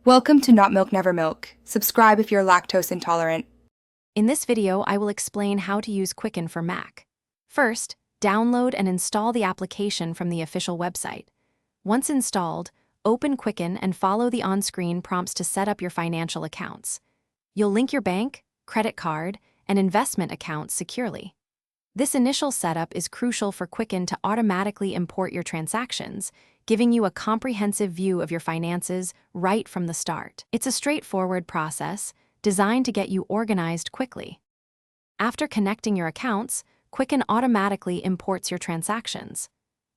Welcome to Not Milk Never Milk. Subscribe if you're lactose intolerant. In this video, I will explain how to use Quicken for Mac. First, download and install the application from the official website. Once installed, open Quicken and follow the on-screen prompts to set up your financial accounts. You'll link your bank, credit card, and investment accounts securely. This initial setup is crucial for Quicken to automatically import your transactions, giving you a comprehensive view of your finances right from the start. It's a straightforward process designed to get you organized quickly. After connecting your accounts, Quicken automatically imports your transactions.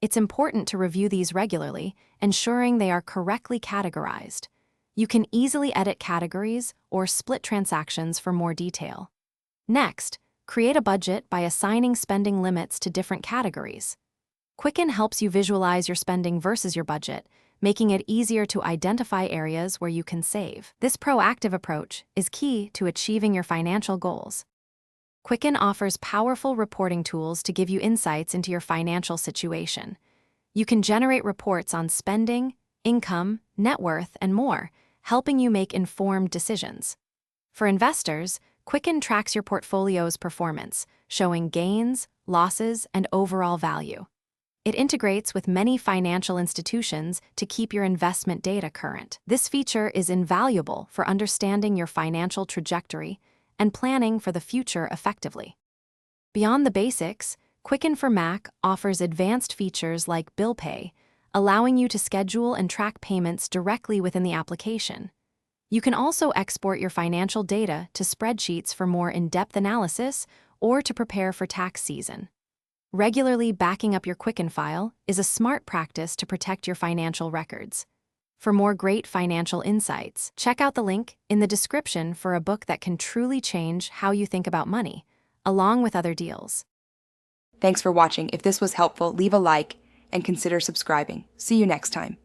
It's important to review these regularly, ensuring they are correctly categorized. You can easily edit categories or split transactions for more detail. Next, create a budget by assigning spending limits to different categories. Quicken helps you visualize your spending versus your budget, making it easier to identify areas where you can save. This proactive approach is key to achieving your financial goals. Quicken offers powerful reporting tools to give you insights into your financial situation. You can generate reports on spending, income, net worth, and more, helping you make informed decisions. For investors, Quicken tracks your portfolio's performance, showing gains, losses, and overall value. It integrates with many financial institutions to keep your investment data current. This feature is invaluable for understanding your financial trajectory and planning for the future effectively. Beyond the basics, Quicken for Mac offers advanced features like bill pay, allowing you to schedule and track payments directly within the application. You can also export your financial data to spreadsheets for more in-depth analysis or to prepare for tax season. Regularly backing up your Quicken file is a smart practice to protect your financial records. For more great financial insights, check out the link in the description for a book that can truly change how you think about money, along with other deals. Thanks for watching. If this was helpful, leave a like and consider subscribing. See you next time.